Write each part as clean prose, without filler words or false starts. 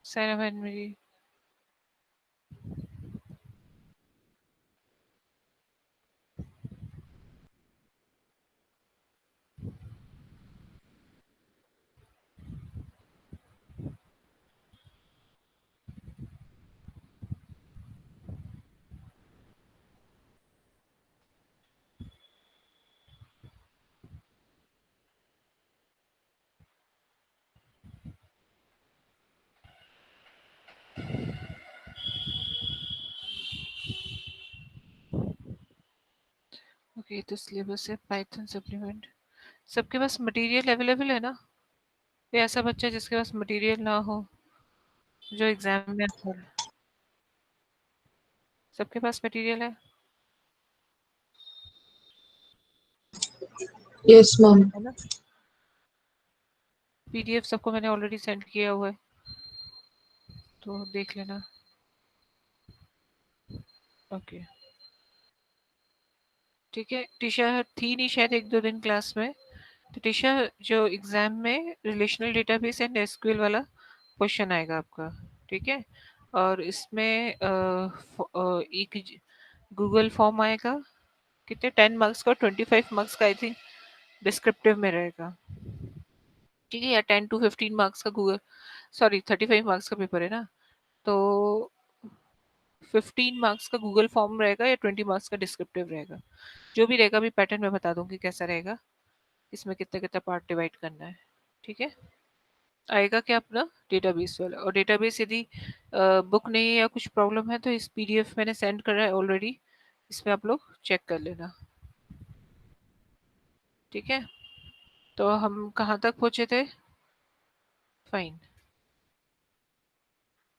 साइनम and मेरी okay. तो syllabus है पाइथन सप्लीमेंट। सबके पास मटेरियल अवेलेबल है ना? कोई ऐसा बच्चा जिसके पास मटेरियल ना हो जो एग्जाम में आता है? सबके पास मटेरियल है? Yes ma'am. है ना? पीडीएफ सबको मैंने ऑलरेडी सेंड किया हुआ है, तो देख लेना। ओके ठीक है। टीशा थी नहीं शायद 1-2 दिन क्लास में, तो टीशा जो एग्जाम में रिलेशनल डेटाबेस एंड एसक्यूएल वाला क्वेश्चन आएगा आपका, ठीक है। और इसमें एक गूगल फॉर्म आएगा, कितने 10 मार्क्स का, 25 मार्क्स का आई थिंक डिस्क्रिप्टिव में रहेगा, ठीक है। या 10 to 15 मार्क्स का गूगल, सॉरी 35 मार्क्स का पेपर है ना, तो 15 मार्क्स का गूगल फॉर्म रहेगा या 20 मार्क्स का डिस्क्रिप्टिव रहेगा। जो भी रहेगा, अभी पैटर्न में बता दूंगी कैसा रहेगा, इसमें कितना कितना पार्ट डिवाइड करना है, ठीक है। आएगा क्या अपना डेटाबेस वाला। और डेटाबेस यदि बुक नहीं है या कुछ प्रॉब्लम है तो इस पीडीएफ मैंने सेंड करा है ऑलरेडी, इसमें आप लोग चेक कर लेना, ठीक है। तो हम कहाँ तक पहुंचे थे? Fine.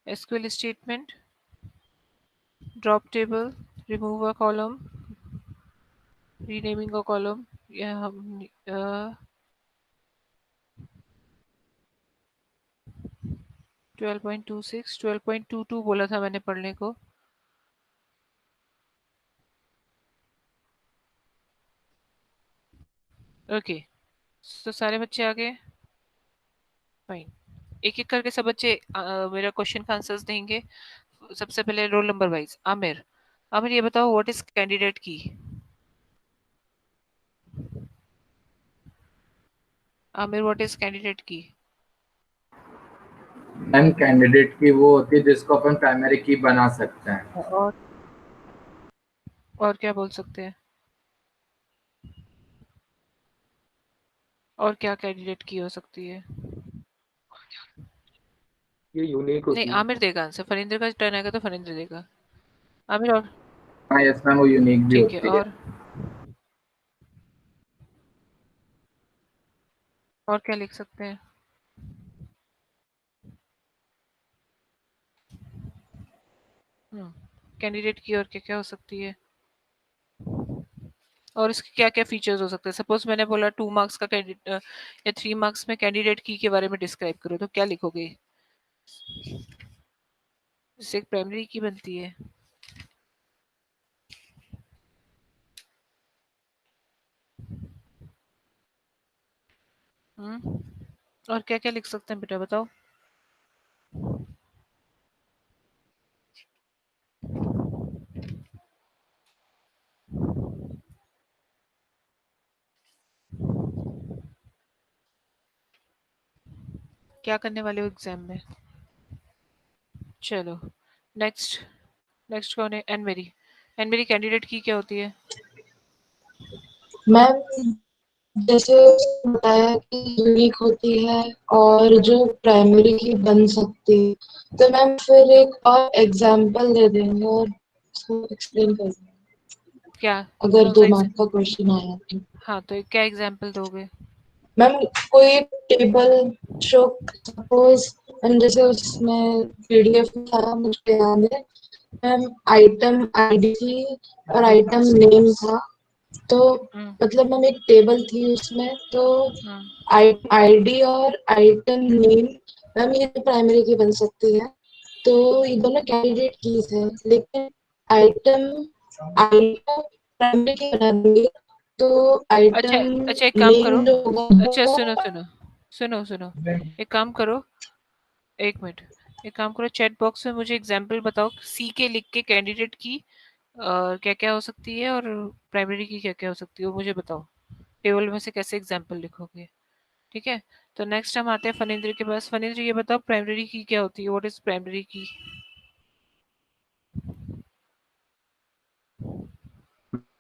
SQL statement, drop table, remove a column, renaming a column, या हम 12.26 12.22 बोला था मैंने पढ़ने को। ओके, तो सारे बच्चे आ गए? फाइन। एक एक करके सब बच्चे मेरा क्वेश्चन का आंसर्स देंगे। सबसे पहले roll number wise. Aamir, Aamir ये बताओ व्हाट इज कैंडिडेट की? आमिर व्हाट इज कैंडिडेट की? मैम कैंडिडेट की वो होती है जिसको अपन प्राइमरी की बना सकते हैं। और क्या बोल सकते हैं? और क्या कैंडिडेट की हो सकती है? ये यूनिक नहीं, होती है। आमिर देगा आंसर, फरिंदर का टर्न आएगा तो फरिंदर देगा। आमिर और हाँ यस मैम, वो यूनिक भी ठीक है। होती है। और क्या लिख सकते हैं? कैंडिडेट की और क्या क्या हो सकती है? और इसके क्या क्या फीचर्स हो सकते हैं? सपोज मैंने बोला 2 मार्क्स का कैंडिडेट या 3 मार्क्स में कैंडिडेट की के बारे में डिस्क्राइब करो, तो क्या लिखोगे? जिससे एक प्राइमरी की बनती है। और क्या क्या लिख सकते हैं बेटा, बताओ। क्या करने वाले हो एग्जाम में? चलो नेक्स्ट। नेक्स्ट कौन है? एनमेरी। एनमेरी कैंडिडेट की क्या होती है? मैम जैसे उसने बताया कि यूनिक होती है और जो प्राइमरी की बन सकती है, तो मैम फिर एक और एग्जांपल दे देंगे और उसको एक्सप्लेन कर देंगे क्या? अगर कौन सा 2 मार्क का क्वेश्चन आया तो। हाँ, तो क्या एग्जाम्पल दोगे? मैम कोई टेबल शो, सपोज जैसे उसमें पीडीएफ में था मुझे याद है मैम, आइटम आईडी थी और आइटम नेम था, तो मतलब मैम एक टेबल थी उसमें, तो आईडी और आइटम नेम मैम ये प्राइमरी की बन सकती है, तो ये दोनों कैंडिडेट कीज है, लेकिन आइटम आईडी प्राइमरी की बना देंगे तो अच्छा आइटम अच्छा, एक काम करो। नेम जो होगा अच्छा वो सुनो सुनो सुनो सुनो, एक काम करो, एक मिनट। एक काम करो, चैट बॉक्स में मुझे एग्जांपल बताओ, सी के लिख के कैंडिडेट की क्या क्या हो सकती है और प्राइमरी की क्या क्या हो सकती है वो मुझे बताओ, टेबल में से कैसे एग्जांपल लिखोगे। ठीक है, तो नेक्स्ट हम आते हैं फनिंद्र के पास। फनिंद्र ये बताओ प्राइमरी की क्या होती है, व्हाट इज प्राइमरी की?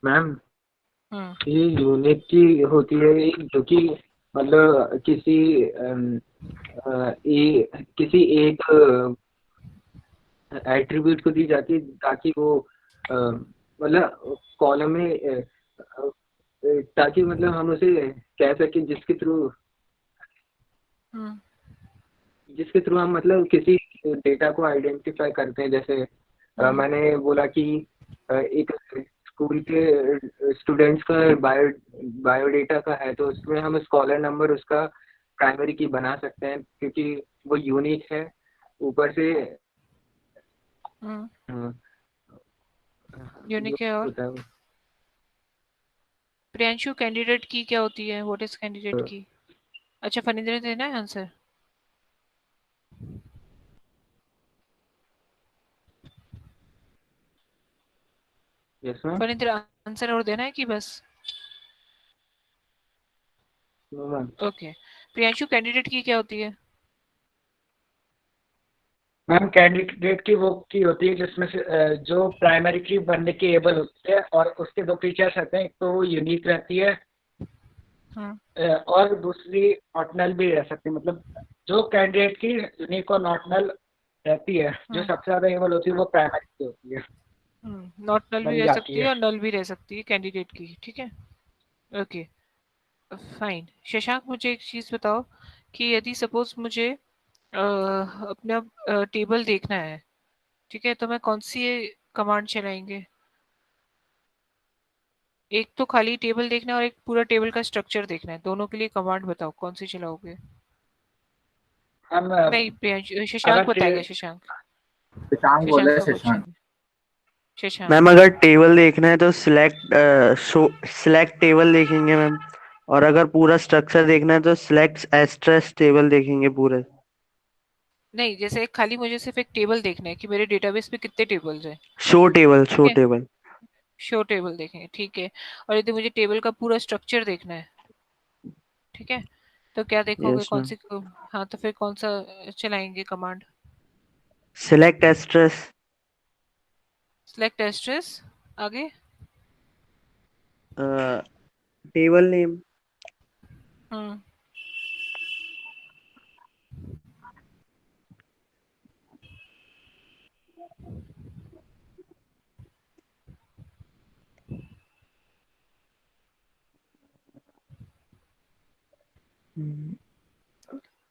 मैम हम्म ये यूनिट की होती है एक, जो कि मतलब किसी एक एट्रीब्यूट को दी जाती है, ताकि वो मतलब कॉलम में ताकि मतलब हम उसे कह सकें, हम्म जिसके थ्रू हम मतलब किसी डेटा को आइडेंटिफाई करते हैं। जैसे हम्म मैंने बोला कि एक स्कूल के स्टूडेंट्स का बायोडेटा का है, तो उसमें हम स्कॉलर नंबर उसका प्राइमरी की बना सकते हैं, क्योंकि वो यूनिक है। ऊपर से हम्म अ, यूनिक है। और होता है वो। प्रियांशु कैंडिडेट की क्या होती है, व्हाट इज कैंडिडेट की? अच्छा फनिंद्र ने देना है answer. Yes ma'am. Phanindra answer और देना है कि बस? No ma'am. Okay, Priyanshu candidate की क्या होती है? मैम कैंडिडेट की वो की होती है जिसमें से जो प्राइमरी की बनने के एबल होते हैं, और उसके दो फीचर्स रहते हैं। एक तो वो यूनिक रहती है, हम्म और दूसरी ऑर्डिनल भी रह सकती है। मतलब जो कैंडिडेट की यूनिक और ऑर्डिनल रहती है, जो हम्म सबसे ज्यादा एबल होती है, वो प्राइमरी की होती है, नॉट नल भी बन रह जाती सकती है है। और नल भी रह सकती है कैंडिडेट की। ठीक है, ओके फाइन। शशांक मुझे एक चीज बताओ कि यदि सपोज मुझे अपना टेबल देखना है, ठीक है, तो मैं कौन सी कमांड चलाएंगे? एक तो खाली टेबल देखना है और एक पूरा टेबल का स्ट्रक्चर देखना है, दोनों के लिए कमांड बताओ कौन सी चलाओगे? हम नहीं प्रियांशु, शशांक अगर बताएगा। शशांक, शशांक बोल शशांक रहे हैं, का शशांक। क्वेश्चन है। शशांक। मैम अगर टेबल देखना है तो सिलेक्ट टेबल देखेंगे मैम। और अगर पूरा स्ट्रक्चर देखना है तो सिलेक्ट एस्ट्रेस टेबल देखेंगे पूरे। नहीं, जैसे खाली मुझे सिर्फ एक टेबल देखना है कि मेरे डेटाबेस में कितने टेबल्स हैं। शो टेबल ठीक शो है, टेबल। शो टेबल देखेंगे, ठीक है। और यदि मुझे टेबल का पूरा स्ट्रक्चर देखना है, ठीक है, तो क्या देखोगे, यस कौन मैम। सी? हाँ, तो फिर कौन सा चलाएंगे command? Select asterisk. Select asterisk. आगे? Table name. Hmm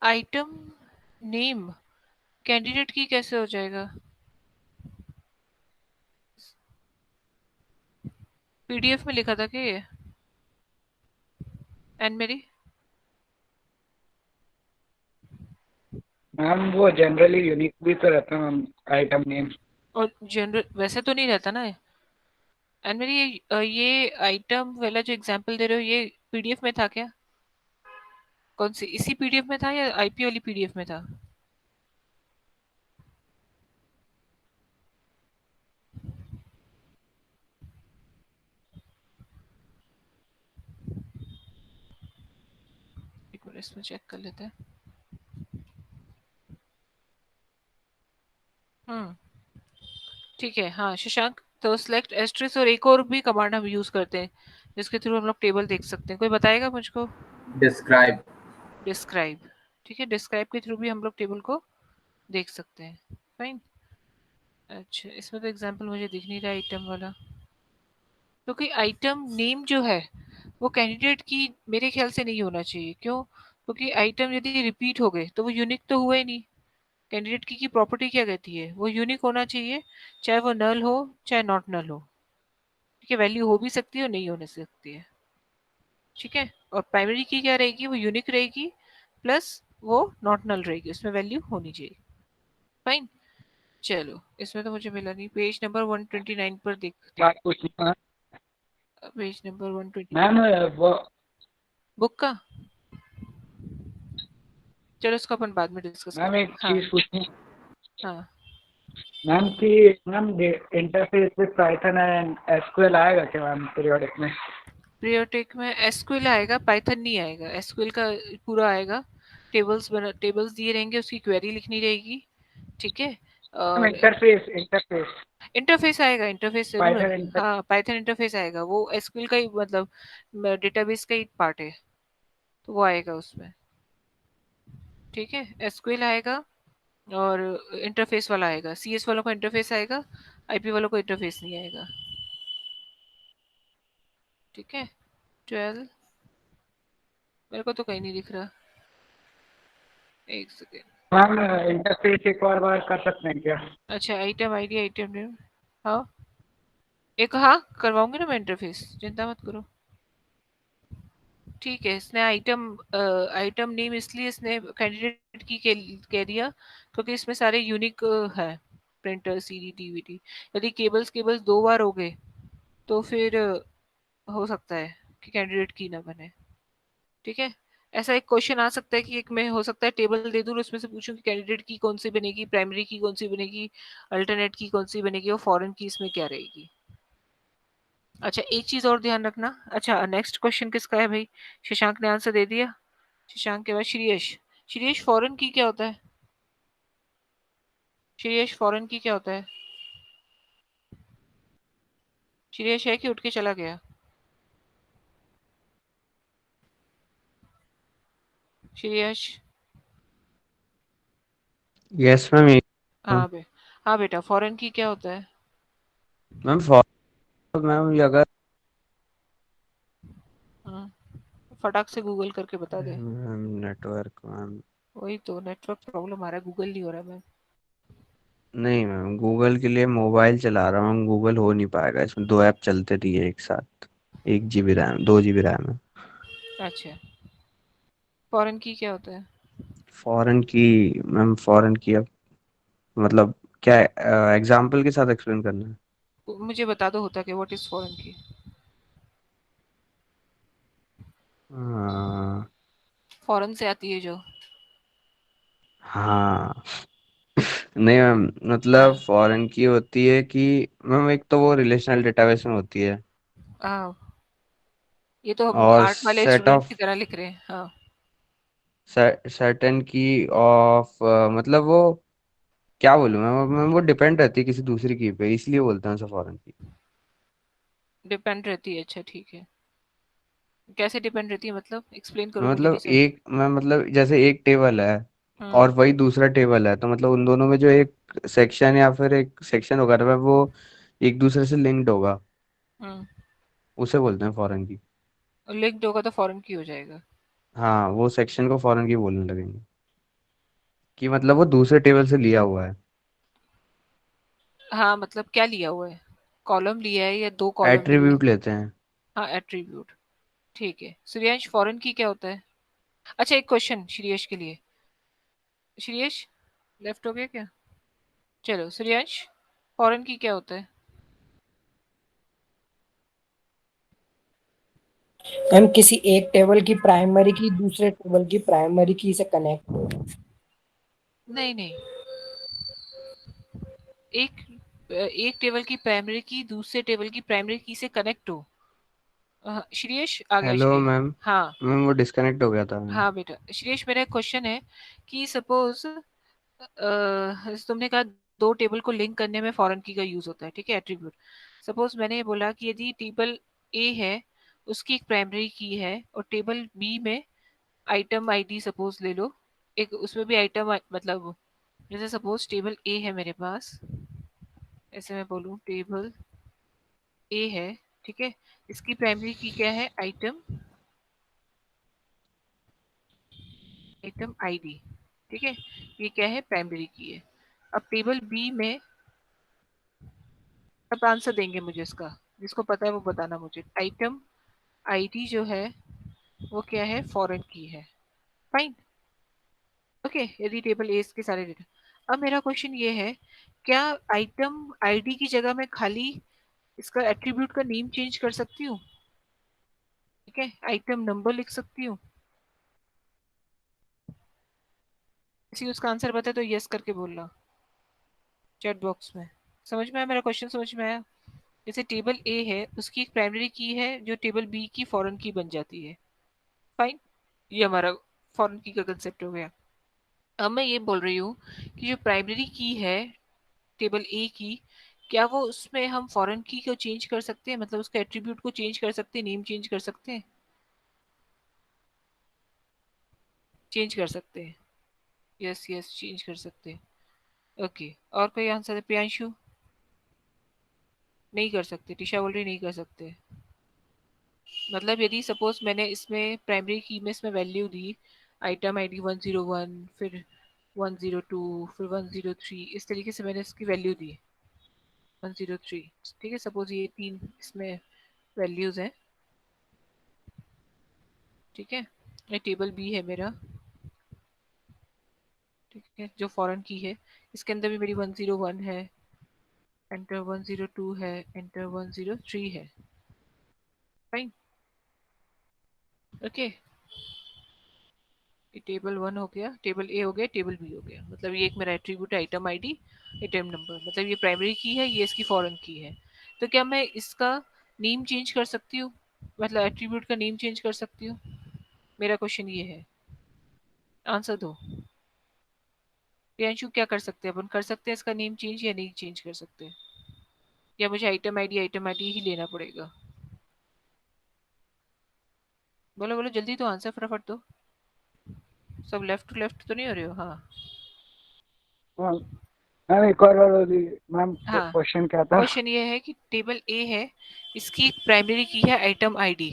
item name candidate की कैसे हो जाएगा? पीडीएफ में लिखा था क्या ये? एंड मेरी मैम वो जनरली यूनिक भी तो रहता है मैम, आइटम नेम। और जनरल वैसे तो नहीं रहता ना। एंड मेरी ये आइटम वाला जो एग्जांपल दे रहे हो, ये पीडीएफ में था क्या? कौन सी, इसी पीडीएफ में था या आईपी वाली पीडीएफ में था? एक मिनट इसमें चेक कर लेते हैं। ठीक है, हाँ शशांक, तो सिलेक्ट एस्ट्रिस और एक और भी कमांड हम यूज करते हैं जिसके थ्रू हम लोग टेबल देख सकते हैं, कोई बताएगा मुझको? डिस्क्राइब। डिस्क्राइब। ठीक है, डिस्क्राइब के थ्रू भी हम लोग टेबल को देख सकते हैं। फाइन। अच्छा, इसमें तो एग्जांपल मुझे दिख नहीं रहा आइटम वाला, क्योंकि आइटम नेम जो है वो कैंडिडेट की मेरे ख्याल से नहीं होना चाहिए। क्यों? क्योंकि आइटम यदि रिपीट हो गए तो वो यूनिक तो हुआ ही नहीं। कैंडिडेट की प्रॉपर्टी क्या कहती है, वो यूनिक होना चाहिए, चाहे वो नल हो चाहे नॉट नल हो। ठीक है, वैल्यू हो भी सकती है और नहीं होने सकती है। ठीक है, और प्राइमरी की क्या रहेगी, वो यूनिक रहेगी प्लस वो नॉट नल रहेगी, उसमें वैल्यू होनी चाहिए। फाइन। चलो, इसमें तो मुझे मिला नहीं, पेज नंबर 129 पर देखते बात हैं। पूछनी है पेज नंबर 129 मैम। वो बुक का। चलो इसको अपन बाद में डिस्कस मैम करेंगे। एक हाँ, चीज पूछनी हाँ ma'am interface with Python and SQL आएगा क्या मैम पीरियोडिक में? पीरियोडिक में एसक्यूएल आएगा, पाइथन नहीं आएगा। एसक्यूएल का पूरा आएगा, टेबल्स दिए रहेंगे, उसकी क्वेरी लिखनी रहेगी, ठीक है। मैम और इंटरफेस इंटरफेस आएगा, इंटरफेस जरूर है। पाइथन इंटर हाँ, पाइथन इंटरफेस आएगा, वो एसक्यूएल का ही मतलब डेटाबेस का ही पार्ट है, तो वो आएगा उसमें, ठीक है। एसक्यूएल आएगा और इंटरफेस वाला आएगा। सीएस वालों को इंटरफेस आएगा, आईपी वालों को इंटरफेस नहीं आएगा, ठीक है। 12 मेरे को तो कहीं नहीं दिख रहा, एक सेकेंड। मैम इंटरफेस एक और बार कर सकते हैं क्या? अच्छा, आइटम आईडी, आइटम नेम, हाँ एक, हाँ करवाऊंगी ना मैं इंटरफेस, चिंता मत करो, ठीक है। इसने आइटम नेम इसलिए इसने कैंडिडेट की कह दिया क्योंकि इसमें सारे यूनिक है, प्रिंटर, सीडी, डीवीडी। यदि केबल्स केबल्स 2 बार हो गए तो फिर हो सकता है कि कैंडिडेट की ना बने, ठीक है। ऐसा एक क्वेश्चन आ सकता है कि एक में हो सकता है टेबल दे दूं और उसमें से पूछूं कि कैंडिडेट की कौन सी बनेगी, प्राइमरी की कौन सी बनेगी, अल्टरनेट की कौन सी बनेगी और फॉरेन की इसमें क्या रहेगी। अच्छा, एक चीज और ध्यान रखना। अच्छा, नेक्स्ट क्वेश्चन किसका है भाई? शशांक ने आंसर दे दिया। शशांक के बाद श्रेयश। श्रेयश, फॉरेन की क्या होता है? श्रेयश, फॉरेन की क्या होता है? श्रेयश है कि उठ के चला गया? श्रेयश। Yes ma'am. हाँ हाँ बेटा, फॉरेन की क्या होता है? मैम फॉर मैम ये अगर हाँ, फटाक से गूगल करके बता दे। Ma'am network ma'am. वही तो, नेटवर्क प्रॉब्लम आ रहा है, गूगल नहीं हो रहा मैम। नहीं मैम, गूगल के लिए मोबाइल चला रहा हूँ, गूगल हो नहीं पाएगा, इसमें दो ऐप चलते रही है एक साथ। 1 GB रैम, 2 GB रैम है। अच्छा, फॉरेन की क्या होता है? फॉरेन की मैम, फॉरेन की अब मतलब क्या, एग्जाम्पल के साथ एक्सप्लेन करना है? मुझे बता दो होता क्या, व्हाट इज फॉरेन की? हाँ। फॉरेन से आती है जो। हाँ। नहीं मैम, मतलब हाँ, फॉरेन की होती है कि मैम एक तो वो रिलेशनल डेटाबेस में होती है, हाँ, ये तो हम और आर्ट वाले सेट स्टूडेंट ऑफ की तरह लिख रहे हैं, हाँ। सर्टेन की ऑफ, मतलब वो क्या बोलूँ मैं वो डिपेंड रहती है किसी दूसरी की पे, इसलिए बोलते हैं उसे फॉरेन की। डिपेंड रहती है, अच्छा ठीक है। कैसे डिपेंड रहती है, मतलब एक्सप्लेन करो, मुझे नहीं मतलब समझ। मतलब जैसे एक टेबल है हम्म। और वही दूसरा टेबल है, तो मतलब उन दोनों में जो एक सेक्शन या फिर एक सेक्शन होगा तो वो एक दूसरे से लिंक्ड होगा, हम्म। उसे बोलते हैं फॉरेन की। लिंक्ड होगा तो फॉरेन की हो जाएगा। हाँ, वो सेक्शन को फॉरेन की बोलने लगेंगे कि मतलब वो दूसरे टेबल से लिया हुआ है। हाँ, मतलब क्या लिया हुआ है? कॉलम लिया है या 2 कॉलम लिए हैं? एट्रीब्यूट लेते हैं। हाँ, एट्रीब्यूट, ठीक है। श्रेयांश, फॉरेन की क्या होता है? अच्छा, एक क्वेश्चन श्रेयश के लिए। श्रेयश, लेफ्ट हो गया क्या? चलो श्रेयांश, फॉरेन की क्या होता है? मैम किसी एक टेबल की प्राइमरी की दूसरे टेबल की प्राइमरी की से कनेक्ट हो। नहीं नहीं, एक एक टेबल की प्राइमरी की दूसरे टेबल की प्राइमरी की से कनेक्ट हो। श्रेयश आ गया, हेलो श्रेयश। मैम। हाँ मैम वो डिस्कनेक्ट हो गया था मैम। हाँ बेटा, श्रेयश मेरा एक क्वेश्चन है कि सपोज तुमने कहा 2 टेबल को लिंक करने में फॉरेन की का यूज होता है, ठीक है, एट्रीब्यूट। सपोज मैंने ये बोला कि यदि टेबल ए है, उसकी एक प्राइमरी की है, और टेबल बी में आइटम आईडी सपोज ले लो, एक उसमें भी आइटम मतलब, जैसे सपोज टेबल ए है मेरे पास, ऐसे मैं बोलूँ टेबल ए है, ठीक है। इसकी प्राइमरी की क्या है? आइटम, आइटम आईडी, ठीक है। ये क्या है? प्राइमरी की है। अब टेबल बी में, अब आंसर देंगे मुझे इसका, जिसको पता है वो बताना मुझे। आइटम आईडी जो है वो क्या है? फॉरेन की है, फाइन, ओके। यदि टेबल ए के सारे डेटा, अब मेरा क्वेश्चन ये है, क्या आइटम आईडी की जगह मैं खाली इसका एट्रीब्यूट का नेम चेंज कर सकती हूँ? ठीक है, आइटम नंबर लिख सकती हूँ। किसी को उसका आंसर पता है तो यस करके बोलना। चैट बॉक्स में। समझ में आया मेरा क्वेश्चन? समझ में आया? जैसे टेबल ए है, उसकी एक प्राइमरी की है जो टेबल बी की फॉरेन की बन जाती है। फाइन, ये हमारा फॉरेन की का कंसेप्ट हो गया। अब मैं ये बोल रही हूँ कि जो प्राइमरी की है टेबल ए की, क्या वो उसमें हम फॉरेन की को चेंज कर सकते हैं, मतलब उसका एट्रीब्यूट को चेंज कर सकते हैं, नेम चेंज कर सकते हैं? चेंज कर सकते हैं, यस यस चेंज कर सकते हैं। ओके, और कोई आंसर है? प्रियांशु? नहीं कर सकते, टिशा बोल रही नहीं कर सकते। मतलब यदि सपोज मैंने इसमें प्राइमरी की में इसमें वैल्यू दी आइटम आईडी 101, फिर 102, फिर 103, इस तरीके से मैंने इसकी वैल्यू दी 103, ठीक है, सपोज ये तीन इसमें वैल्यूज हैं, ठीक है। ये टेबल बी है मेरा, ठीक है, जो फॉरेन की है। इसके अंदर भी मेरी 101 है, एंटर 102 है, एंटर 103 है। Fine, okay. ये टेबल वन हो गया, टेबल ए हो गया, टेबल बी हो गया। मतलब ये एक मेरा एट्रीब्यूट है, आइटम आईडी, आइटम नंबर। मतलब ये प्राइमरी की है, ये इसकी फॉरेन की है। तो क्या मैं इसका नेम चेंज कर सकती हूँ, मतलब एट्रीब्यूट का नेम चेंज कर सकती हूँ? मेरा क्वेश्चन ये है, आंसर दो। प्रियांशु क्या कर सकते हैं अपन? कर सकते हैं इसका नेम चेंज या नहीं चेंज कर सकते? या मुझे आइटम आईडी ही लेना पड़ेगा? बोलो बोलो जल्दी, तो आंसर फटाफट दो। सब लेफ्ट टू लेफ्ट तो नहीं हो रहे हो? हाँ हाँ, मैम एक और मैम हाँ। क्वेश्चन क्या था? क्वेश्चन ये है कि टेबल ए है, इसकी प्राइमरी की है आइटम आईडी।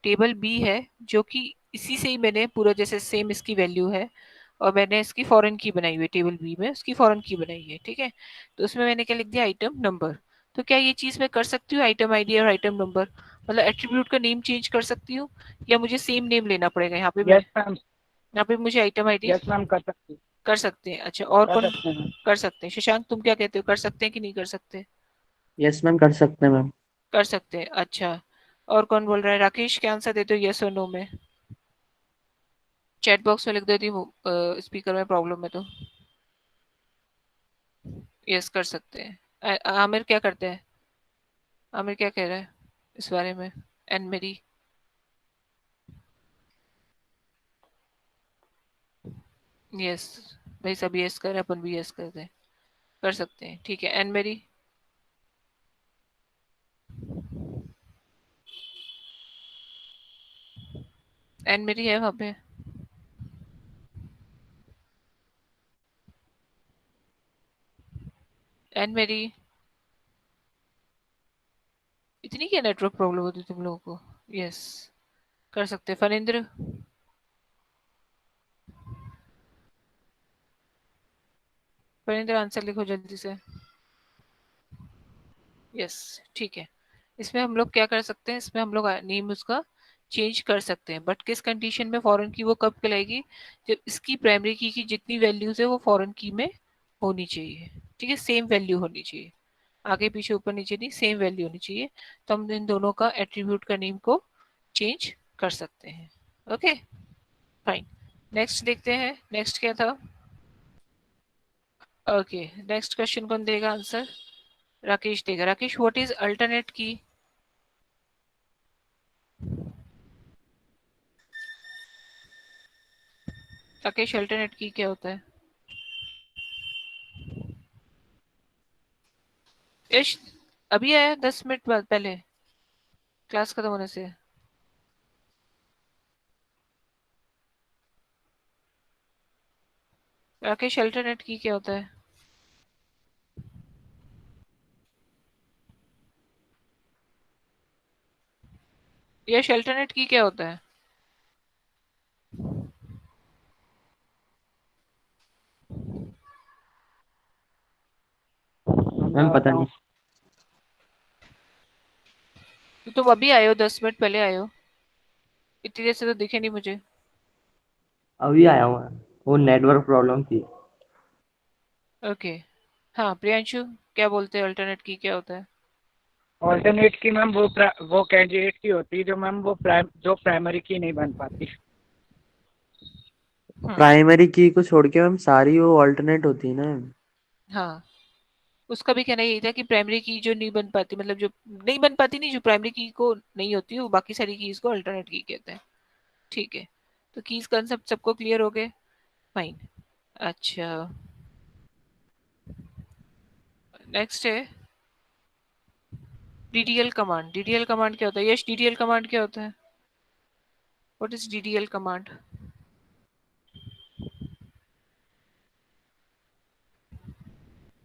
टेबल बी है, जो कि इसी से ही मैंने पूरा जैसे सेम इसकी वैल्यू है, और मैंने इसकी फॉरेन की बनाई हुई है, टेबल बी में उसकी फॉरेन की बनाई है, ठीक है। तो उसमें मैंने क्या लिख दिया, आइटम नंबर। तो क्या ये चीज़ मैं कर सकती हूँ, आइटम आईडी और आइटम नंबर, मतलब एट्रीब्यूट का नेम चेंज कर सकती हूँ, या मुझे सेम नेम लेना पड़ेगा यहाँ पे? मैं यस मैम। यहाँ पे मुझे आइटम आईडी यस मैम, कर सकती। कर सकते हैं। अच्छा, और कर कौन सकते हैं मैम। कर सकते हैं? शशांक तुम क्या कहते हो, कर सकते हैं कि नहीं कर सकते? यस मैम, कर सकते हैं मैम। कर सकते हैं, अच्छा। और कौन बोल रहा है? राकेश, क्या आंसर देते हो यस और नो में? चैट बॉक्स में लिख देती हूँ, स्पीकर में प्रॉब्लम है तो। यस कर सकते हैं। आमिर क्या करते हैं? आमिर क्या कह रहा है इस बारे में? एंड मेरी? यस, भाई सब यस कर रहे हैं, अपन भी यस करते हैं, कर सकते हैं, ठीक है। एंड मेरी? एंड मेरी है वहाँ पे? एंड मेरी? इतनी क्या नेटवर्क प्रॉब्लम होती है तुम लोगों को? यस कर सकते हैं। फनिंद्र? फनिंद्र आंसर लिखो जल्दी से। यस, ठीक है। इसमें हम लोग क्या कर सकते हैं, इसमें हम लोग नेम उसका चेंज कर सकते हैं, बट किस कंडीशन में? फॉरेन की वो कब कहलाएगी? जब इसकी प्राइमरी की जितनी वैल्यूज है वो फॉरेन की में होनी चाहिए, ठीक है, सेम वैल्यू होनी चाहिए, आगे पीछे ऊपर नीचे नहीं, सेम वैल्यू होनी चाहिए। तो हम इन दोनों का एट्रीब्यूट का नेम को चेंज कर सकते हैं। ओके फाइन, नेक्स्ट देखते हैं, नेक्स्ट क्या था? ओके, नेक्स्ट क्वेश्चन कौन देगा आंसर? राकेश देगा। राकेश, व्हाट इज अल्टरनेट की? राकेश, अल्टरनेट की क्या होता है? यश, अभी आया 10 मिनट बाद पहले, क्लास खत्म होने से। राकेश, अल्टरनेट की क्या होता है? यश, अल्टरनेट की क्या होता है? मैम पता नहीं। तो तुम अभी आए हो, 10 मिनट पहले आए हो, इतनी देर से तो दिखे नहीं मुझे। अभी आया हूँ मैं। वो नेटवर्क प्रॉब्लम थी। ओके, हाँ प्रियांशु, क्या बोलते हैं अल्टरनेट की क्या होता है? ऑल्टरनेट की मैम वो कैंडिडेट की होती है जो मैम जो प्राइमरी की नहीं बन पाती। हम्म, प्राइमरी की को छोड़ के मैम सारी वो ऑल्टरनेट होती है ना। हाँ उसका भी कहना यही था कि प्राइमरी की जो नहीं बन पाती, मतलब जो नहीं बन पाती नहीं, जो प्राइमरी की को नहीं होती वो बाकी सारी कीज को अल्टरनेट की कहते हैं। ठीक है, तो कीज कंसेप्ट सबको क्लियर हो गए? फाइन। अच्छा, नेक्स्ट है डीडीएल कमांड। डीडीएल कमांड क्या होता है? यश, डीडीएल कमांड क्या होता है? What is DDL command?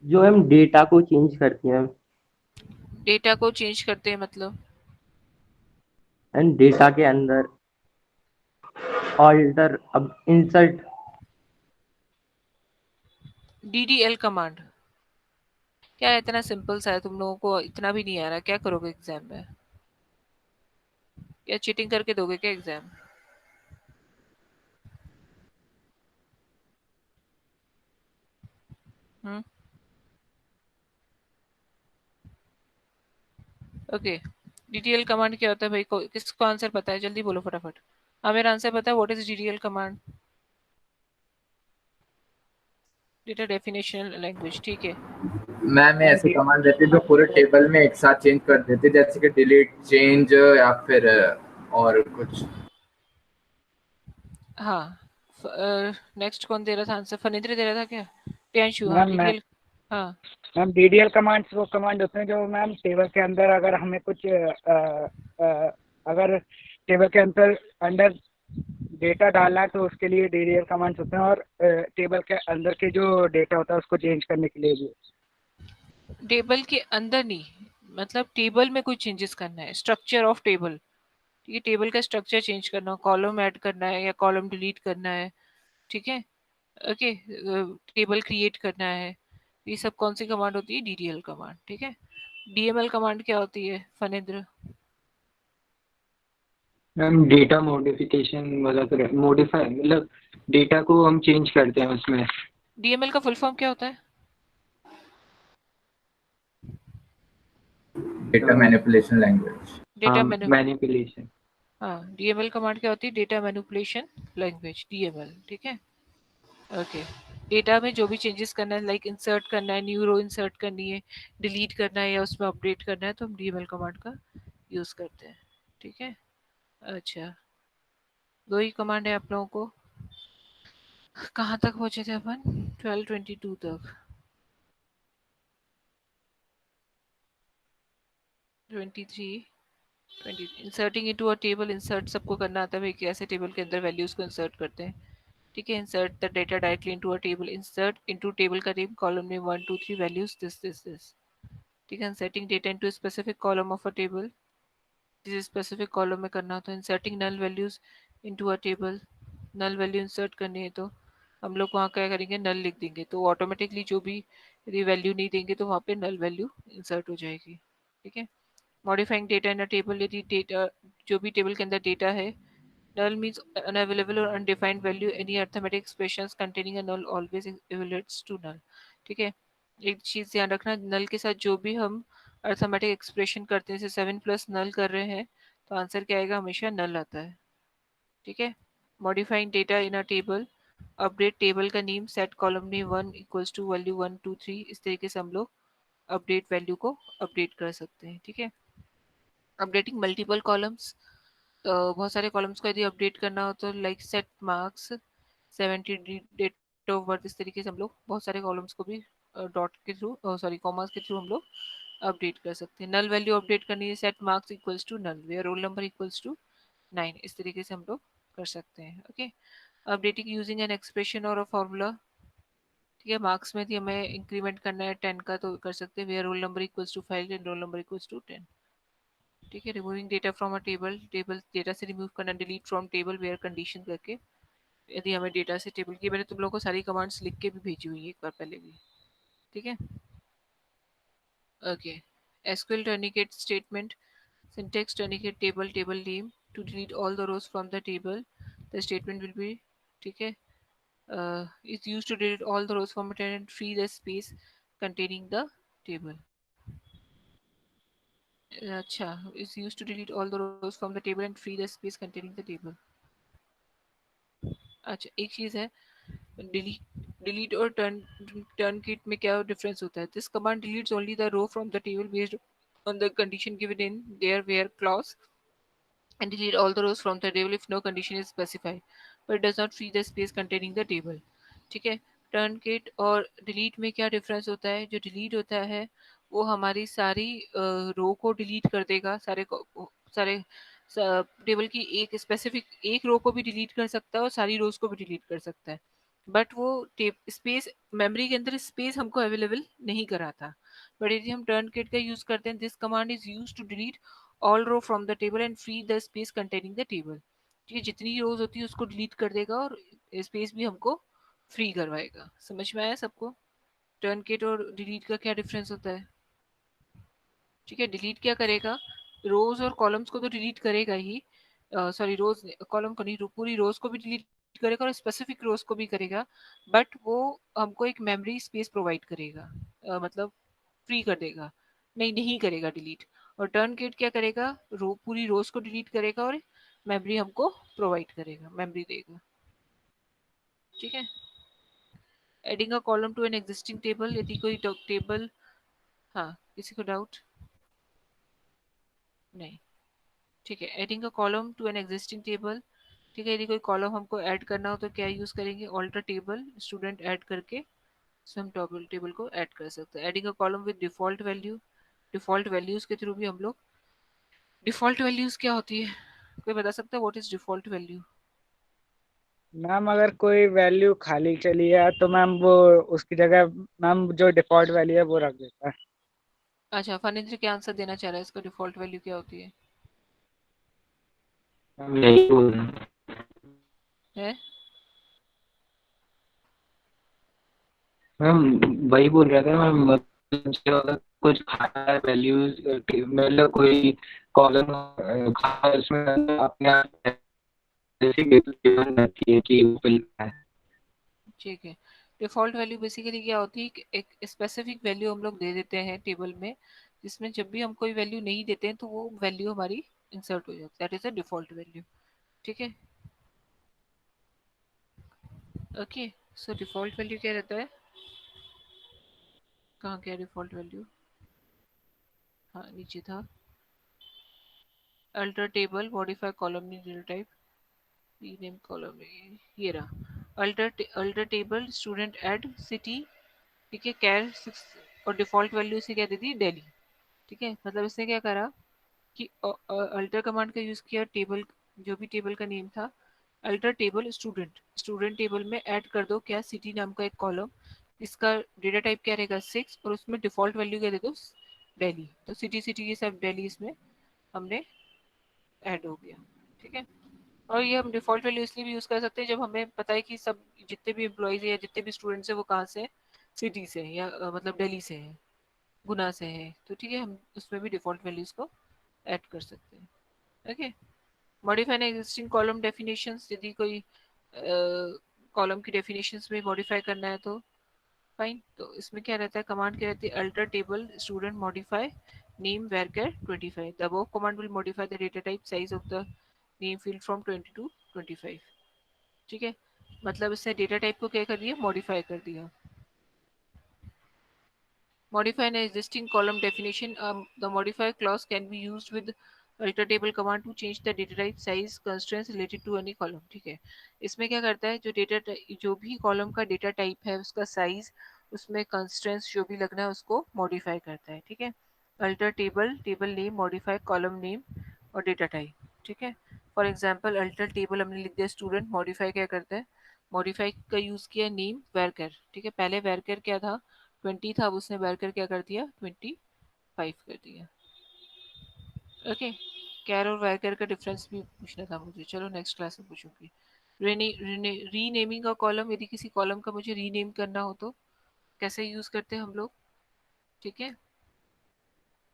जो हम डेटा को चेंज करते हैं डेटा को चेंज करते हैं मतलब? एंड डेटा के अंदर ऑल्टर अब इंसर्ट डीडीएल कमांड क्या है? इतना सिंपल सा है, तुम लोगों को इतना भी नहीं आ रहा? क्या करोगे एग्जाम में? या चीटिंग करके दोगे क्या एग्जाम? हम्म, ओके। डीडीएल कमांड क्या होता है भाई? किसको आंसर पता है? जल्दी बोलो फटाफट। हाँ, मेरा आंसर पता है। What is DDL command? Data definition language, ठीक है। मैम ये ऐसे कमांड देते जो पूरे टेबल में एक साथ चेंज कर देते, जैसे कि डिलीट, चेंज या फिर और कुछ। हाँ, नेक्स्ट कौन दे रहा था आंसर? फनिंद्र दे रहा था क्या? प्रियांशु? हाँ, मैम डीडीएल। हाँ, मैम डीडीएल कमांड्स वो कमांड होते हैं जो मैम टेबल के अंदर अगर हमें कुछ अगर टेबल के अंदर अंदर डेटा डालना है तो उसके लिए डीडीएल कमांड्स होते हैं, और टेबल के अंदर के जो डेटा होता है उसको चेंज करने के लिए भी। टेबल के अंदर नहीं, मतलब टेबल में कोई चेंजेस करना है, स्ट्रक्चर ऑफ टेबल। ठीक है, टेबल का स्ट्रक्चर चेंज करना, कॉलम ऐड करना है या कॉलम डिलीट करना है। ठीक है, ओके। टेबल क्रिएट करना है, ये सब कौन सी कमांड होती है? DDL command. ठीक है। डीएमएल कमांड क्या होती है फनिंद्र? मैम डेटा मॉडिफिकेशन मतलब मॉडिफाई, मतलब डेटा को हम चेंज करते हैं उसमें। डीएमएल का फुल फॉर्म क्या होता है? Data manipulation language. डेटा हाँ, मैनु मैनिपुलेशन। हाँ, डीएमएल कमांड क्या होती है? Data manipulation language, DML. ठीक है, ओके। डेटा में जो भी चेंजेस करना है, लाइक इंसर्ट करना है, न्यू रो इंसर्ट करनी है, डिलीट करना है या उसमें अपडेट करना है, तो हम डीएमएल कमांड का यूज करते हैं। ठीक है, अच्छा। दो ही कमांड है आप लोगों को। कहाँ तक पहुंचे थे अपन? 12:22 तक। 23, 20। Inserting into a table. Insert सबको करना आता है भाई, कैसे टेबल के अंदर वैल्यूज को इंसर्ट करते हैं। ठीक है, insert the data directly into a table. Insert into table का नेम, कॉलम में 1 2 3 वैल्यूज दिस दिस दिस। ठीक है, inserting data into specific column of a table. जिस स्पेसिफिक कॉलम में करना होता है। Inserting null values into a table. Null value insert करनी है तो हम लोग वहाँ क्या करेंगे? नल लिख देंगे, तो ऑटोमेटिकली जो भी यदि वैल्यू नहीं देंगे तो वहाँ पे नल वैल्यू इंसर्ट हो जाएगी। ठीक है। Modifying data in a table. यदि डेटा, जो भी टेबल के अंदर डेटा है, null means unavailable or undefined value. Any arithmetic expressions containing a null always evaluates to null. ठीक है, एक चीज ध्यान रखना, नल के साथ जो भी हम अर्थमेटिक एक्सप्रेशन करते हैं, जैसे 7 प्लस नल कर रहे हैं, तो आंसर क्या आएगा? हमेशा नल आता है। ठीक है। Modifying data in a table. Update table का name, set column name 1 equals to value 1 2 3। इस तरीके से हम लोग अपडेट वैल्यू को अपडेट कर सकते हैं। ठीक है। Updating multiple columns. तो बहुत सारे कॉलम्स को यदि अपडेट करना हो तो like set marks 70, date of birth, इस तरीके से हम लोग बहुत सारे कॉलम्स को भी डॉट के थ्रू, सॉरी कॉमास के थ्रू हम लोग अपडेट कर सकते हैं। नल वैल्यू अपडेट करनी है, set marks equals to null where roll number equals to 9। इस तरीके से हम लोग कर सकते हैं। Okay. Updating using an expression और अ फॉर्मूला। ठीक है, मार्क्स में यदि हमें इंक्रीमेंट करना है 10 का तो कर सकते हैं, where roll number equals to 5 and roll number equals to 10। ठीक है। Removing data from a table. Table data से रिमूव करना, delete from table where condition करके यदि हमें डेटा से टेबल की। मैंने तुम लोगों को सारी कमांड्स लिख के भी भेजी हुई है एक बार पहले भी। ठीक है, okay. SQL truncate statement. Syntax truncate table, table name to delete all the rows from the table. The statement will be, ठीक है, is used to delete all the rows from a table and free the space containing the table. अच्छा, is used to delete all the rows from the table and free the space containing the table. अच्छा, एक चीज है, delete delete और truncate में क्या difference होता है? This command deletes only the row from the table based on the condition given in their where clause and delete all the rows from the table if no condition is specified, but it does not free the space containing the table. ठीक है, turn kit और delete में क्या difference होता है? जो delete होता है वो हमारी सारी रो को डिलीट कर देगा, सारे टेबल की एक स्पेसिफिक एक रो को भी डिलीट कर सकता है और सारी रोज को भी डिलीट कर सकता है, बट वो स्पेस मेमोरी के अंदर स्पेस हमको अवेलेबल नहीं कराता। बट यदि हम टर्न किट का यूज करते हैं, this command is use to delete all row from the table and free the space containing the table. ठीक है, जितनी रोज होती है उसको डिलीट कर देगा और स्पेस भी हमको फ्री करवाएगा। समझ में आया सबको टर्न किट और डिलीट का क्या डिफरेंस होता है? ठीक है, डिलीट क्या करेगा? रोज और कॉलम्स को तो डिलीट करेगा ही, सॉरी रोज कॉलम को नहीं, पूरी रोज को भी डिलीट करेगा और स्पेसिफिक रोज को भी करेगा, बट वो हमको एक मेमोरी स्पेस प्रोवाइड करेगा, मतलब फ्री कर देगा, नहीं करेगा डिलीट। और टर्न किट क्या करेगा? पूरी रोज को डिलीट करेगा और मेमोरी हमको प्रोवाइड करेगा, मेमोरी देगा। ठीक है, adding a column to an existing table, यदि कोई टेबल, हाँ किसी को डाउट? नहीं, ठीक है, adding a column to an existing table. ठीक है, यदि कोई कॉलम हमको ऐड करना हो तो क्या यूज करेंगे? ऑल्टर टेबल स्टूडेंट ऐड करके सो हम टेबल को ऐड कर सकते हैं। Adding a column with default value, default values के थ्रू भी हम लोग, डिफॉल्ट वैल्यूज क्या होती है? कोई बता सकता है what is default value? Ma'am अगर कोई वैल्यू खाली चली है तो मैम वो उसकी जगह मैम जो डिफॉल्ट वैल्यू है वो रख देता है। अच्छा, फनिंद्र क्या आंसर देना चाह रहा है? इसका डिफॉल्ट वैल्यू क्या होती है? मैम यही बोल रहे हैं। है मैम वही बोल रहा था मैम, मतलब जो अगर कुछ खाता है वैल्यूज, मतलब कोई कॉलम खाता है उसमें अपने आप ऐसी गिवन रहती है कि वो फिल है। ठीक है, डिफॉल्ट वैल्यू बेसिकली क्या होती है कि एक स्पेसिफिक वैल्यू हम लोग दे देते हैं टेबल में, जिसमें जब भी हम कोई वैल्यू नहीं देते हैं तो वो वैल्यू हमारी इंसर्ट हो जाती है, that is a default value. ठीक है, ओके, सो डिफॉल्ट वैल्यू क्या रहता है? कहाँ गया डिफॉल्ट वैल्यू? हाँ नीचे था, alter table modify column data type rename column, ये रहा alter table student add city. ठीक है, कैर 6 और डिफॉल्ट वैल्यू इसे क्या दे दी? दिल्ली। ठीक है, मतलब इसने क्या करा कि अल्टर कमांड का यूज किया, टेबल जो भी टेबल का नेम था, alter table student, student table में ऐड कर दो क्या? सिटी नाम का एक कॉलम, इसका डेटा टाइप क्या रहेगा? 6, और उसमें डिफॉल्ट वैल्यू क्या दे दो? दिल्ली। तो सिटी सिटी ये सब दिल्ली इसमें हमने ऐड हो गया। ठीक है, और ये हम डिफॉल्ट वैल्यू इसलिए भी यूज कर सकते हैं जब हमें पता है कि सब जितने भी एम्प्लॉयज है या जितने भी स्टूडेंट्स हैं वो कहाँ से, सिटी से हैं या मतलब दिल्ली से हैं, गुना से हैं, तो ठीक है हम उसमें भी डिफॉल्ट वैल्यूज को ऐड कर सकते हैं। Okay, modify N existing column definitions, यदि कोई कॉलम की डेफिनेशंस में मॉडिफाई करना है तो फाइन। तो इसमें क्या रहता है? कमांड क्या रहती है? Alter table student modify name varchar 25, the above command will modify the data type size of the name field from 20 to 25। ठीक है, मतलब इसने डेटा टाइप को क्या कर दिया? मॉडिफाई कर दिया। Modify an existing column definition. The modify clause can be used with alter table command to change the data type size constraints related to any column। ठीक है, इसमें क्या करता है? जो भी कॉलम का डेटा टाइप है उसका साइज, उसमें कंस्ट्रेंट्स जो भी लगना है उसको मॉडिफाई करता है। ठीक है, alter table, table name, modify column name और डेटा टाइप। ठीक है, फॉर एग्जाम्पल अल्टर टेबल हमने लिख दिया स्टूडेंट, मॉडिफाई क्या करता है? मॉडिफाई का यूज किया नेम वैरकर। ठीक है, पहले वैरकर क्या था? 20 था, अब उसने बढ़कर क्या कर दिया? 25 कर दिया। ओके, कैर और वैरकर का डिफरेंस भी पूछना था मुझे, चलो नेक्स्ट क्लास में पूछूंगी। रीनेमिंग का कॉलम, यदि किसी कॉलम का मुझे रीनेम करना हो तो कैसे यूज करते हैं हम लोग? ठीक है,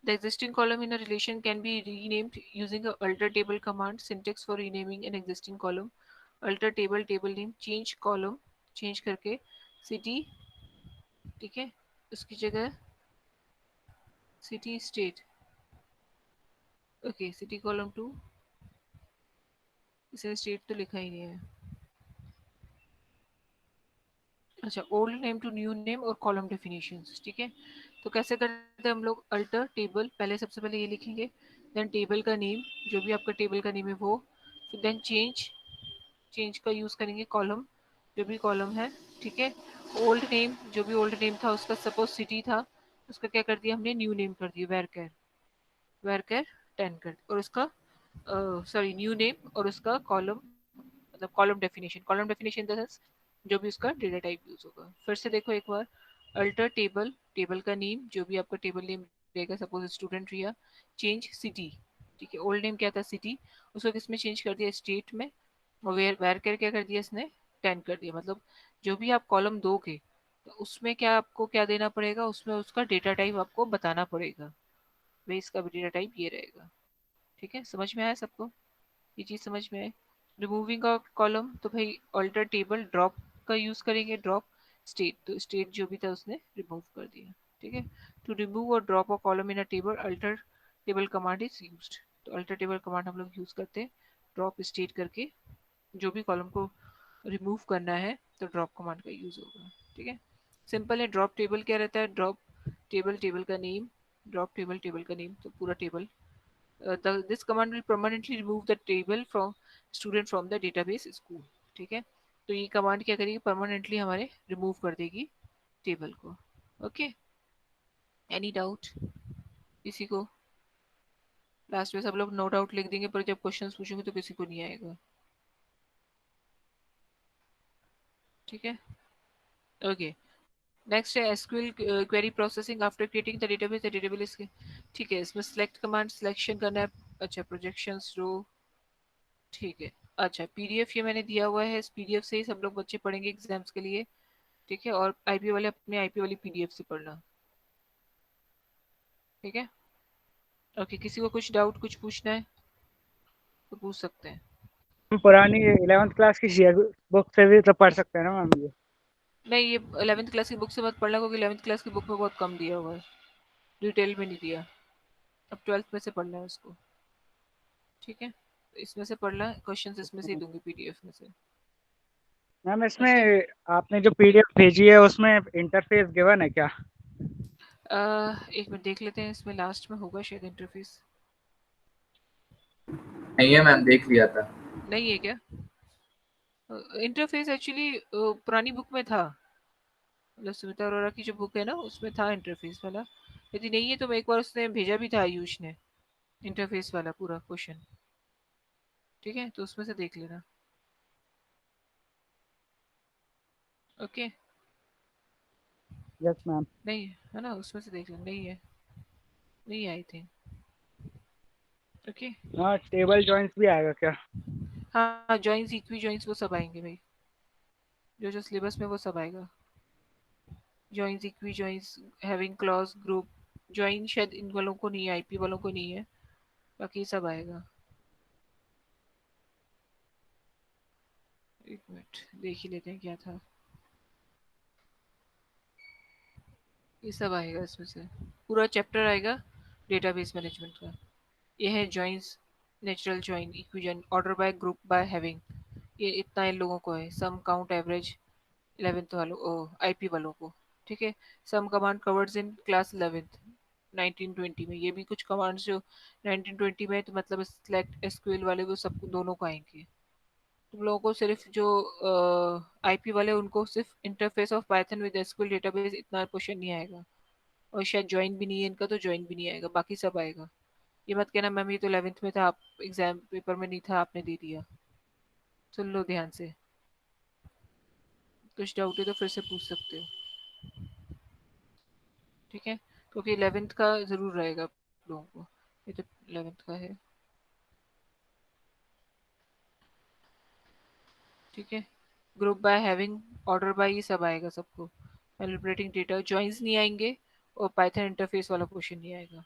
the existing column in a relation can be renamed using alter table command. Syntax for renaming an existing column, alter table, table name, change column, change करके सिटी, ठीक है, उसकी जगह city state. Okay, city column to, इसने state तो लिखा ही नहीं है। अच्छा, old name to new name और कॉलम डेफिनेशंस, ठीक है। तो कैसे करते हैं हम लोग? अल्टर टेबल, पहले सबसे पहले ये लिखेंगे, देन टेबल का नेम, जो भी आपका टेबल का नेम है वो, फिर देन चेंज, चेंज का यूज़ करेंगे कॉलम, जो भी कॉलम है, ठीक है। ओल्ड नेम, जो भी ओल्ड नेम था उसका, सपोज सिटी था, उसका क्या कर दिया हमने, न्यू नेम कर दिया, वेरकेर, वेरकेर 10 कर, और उसका सॉरी न्यू नेम और उसका कॉलम, मतलब column definition, column definition in the sense जो भी उसका डेटा टाइप यूज होगा। फिर से देखो एक बार, अल्टर टेबल, टेबल का नेम, जो भी आपका टेबल नेम रहेगा, सपोज स्टूडेंट रिया, चेंज सिटी, ठीक है, ओल्ड नेम क्या था सिटी, उसको किसमें चेंज कर दिया, स्टेट में, और वेयर वेर कर क्या कर दिया इसने, 10 कर दिया। मतलब जो भी आप कॉलम दोगे तो उसमें क्या आपको क्या देना पड़ेगा, उसमें उसका डेटा टाइप आपको बताना पड़ेगा, भाई इसका डेटा टाइप ये रहेगा, ठीक है। समझ में आया सबको, ये चीज़ समझ में आए? रिमूविंग का कॉलम, तो भाई अल्टर टेबल ड्रॉप का यूज़ करेंगे, ड्रॉप स्टेट, तो स्टेट जो भी था उसने रिमूव कर दिया, ठीक है। टू रिमूव और drop a column in a table, alter table command is used. तो अल्टर टेबल कमांड हम लोग यूज़ करते हैं ड्रॉप स्टेट करके, जो भी कॉलम को रिमूव करना है तो ड्रॉप कमांड का यूज़ होगा, ठीक है। सिंपल है। ड्रॉप टेबल क्या रहता है, ड्रॉप टेबल, टेबल का नेम, ड्रॉप टेबल, टेबल का नेम, तो पूरा table, this command will permanently remove the table from student from the database school, ठीक है। तो ये कमांड क्या करेगी, परमानेंटली हमारे रिमूव कर देगी टेबल को। ओके, एनी डाउट किसी को? लास्ट में सब लोग नो डाउट लिख देंगे, पर जब क्वेश्चंस पूछेंगे तो किसी को नहीं आएगा, ठीक है। ओके, नेक्स्ट है SQL query processing after creating the database, the database, ठीक है। इसमें सिलेक्ट कमांड सिलेक्शन करना है, अच्छा, प्रोजेक्शंस रो, ठीक है। अच्छा, पीडीएफ ये मैंने दिया हुआ है, इस पीडीएफ से ही सब लोग बच्चे पढ़ेंगे एग्जाम्स के लिए, ठीक है। और आईपी वाले अपने आईपी वाली पीडीएफ से पढ़ना, ठीक है। ओके, किसी को कुछ डाउट कुछ पूछना है तो पूछ सकते हैं। हम पुरानी 11th क्लास की शेयर बुक से भी तो पढ़ सकते हैं ना मैम ये? नहीं, ये 11th क्लास की बुक से मत पढ़ना, क्योंकि 11th क्लास की बुक में बहुत कम दिया हुआ है, डिटेल में नहीं दिया। अब 12th में से पढ़ना है उसको, ठीक है। तो इसमें से पढ़ना, क्वेश्चंस इसमें से ही दूंगी पीडीएफ में से। मैम अच्छा, इसमें आपने जो पीडीएफ भेजी है उसमें इंटरफेस गिवन है क्या? एक मिनट देख लेते हैं, इसमें लास्ट में होगा शायद इंटरफेस। नहीं है मैम, देख लिया था। नहीं है क्या? इंटरफेस एक्चुअली पुरानी बुक में था, मतलब सुमिता अरोरा की जो बुक है ना उसमें था इंटरफेस वाला। यदि नहीं है तो एक बार उसने भेजा भी था आयुष ने, इंटरफेस वाला पूरा क्वेश्चन, ठीक है, तो उसमें से देख लेना। Okay, yes ma'am. नहीं है ना, उसमें से देख लेना, नहीं है, नहीं आई थिंक। ओके, हाँ, टेबल जॉइंट्स भी आएगा क्या? हाँ, जॉइंस इक्वी जॉइंस वो सब आएंगे भाई, जो जो सिलेबस में वो सब आएगा। Joins equi joins, having clause, group join शायद इन वालों को नहीं है, आईपी वालों को नहीं है, बाकी सब आएगा। एक मिनट देख ही लेते हैं क्या था, ये सब आएगा इसमें से, पूरा चैप्टर आएगा डेटाबेस मैनेजमेंट का। ये है joins, natural join, equijoin, order by, group by, having, ये इतना इन लोगों को है। सम, काउंट, एवरेज 11th वालों, ओ आईपी वालों को, ठीक है। Some command covered in class 11th 1920 में, ये भी कुछ कमांड्स जो 1920 में है, तो मतलब सिलेक्ट एसक्यूएल वाले वो सब दोनों को आएंगे। तुम लोगों को सिर्फ जो आईपी वाले उनको सिर्फ interface of Python with SQL database इतना क्वेश्चन नहीं आएगा, और शायद ज्वाइन भी नहीं है इनका, तो ज्वाइन भी नहीं आएगा, बाकी सब आएगा। ये मत कहना मैम ये तो 11th में था, आप एग्जाम पेपर में नहीं था आपने दे दिया। सुन लो ध्यान से, कुछ डाउट है तो फिर से पूछ सकते हो, ठीक है। क्योंकि 11th का जरूर रहेगा आप लोगों को, ये तो 11th का है, ठीक है। Group by, having, order by, ये सब आएगा सबको। मैनिपुलेटिंग डेटा, जॉइंस नहीं आएंगे, और पाइथन इंटरफेस वाला क्वेश्चन नहीं आएगा,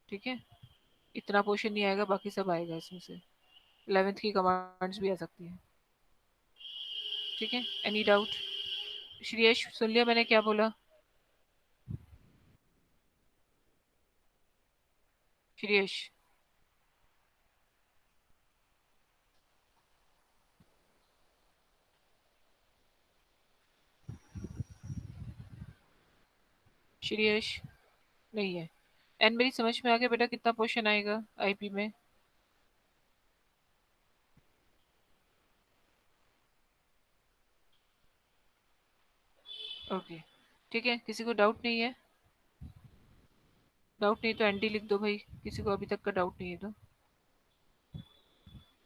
ठीक है। इतना क्वेश्चन नहीं आएगा, बाकी सब आएगा इसमें से। 11th की कमांड्स भी आ सकती है, ठीक है। Any doubt? श्रेयश सुन लिया मैंने क्या बोला? श्रेयश, श्रेयश नहीं है। एंड मेरी समझ में आ गया बेटा कितना पोर्शन आएगा आईपी में? ओके ठीक है, किसी को डाउट नहीं है? डाउट नहीं तो एनडी लिख दो भाई, किसी को अभी तक का डाउट नहीं है तो।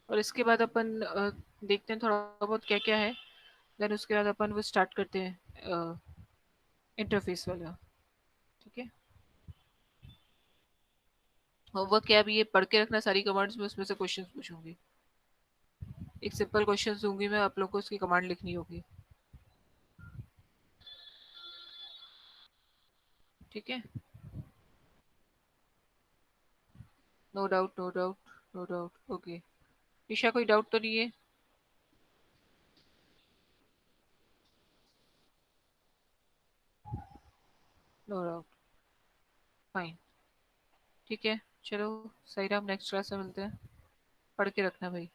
और इसके बाद अपन देखते हैं थोड़ा बहुत क्या क्या है, देन उसके बाद अपन वो स्टार्ट करते हैं इंटरफेस वाला। ठीक है, होमवर्क क्या अभी ये पढ़ के रखना सारी कमांड्स में, उसमें से क्वेश्चंस पूछूंगी। एक सिंपल क्वेश्चन दूंगी मैं, आप लोग को उसकी कमांड लिखनी होगी। ठीक है, no doubt no doubt no doubt. Okay Isha कोई डाउट तो नहीं है? No doubt, fine. ठीक है चलो, सही राम, नेक्स्ट क्लास में मिलते हैं। पढ़ के रखना भाई।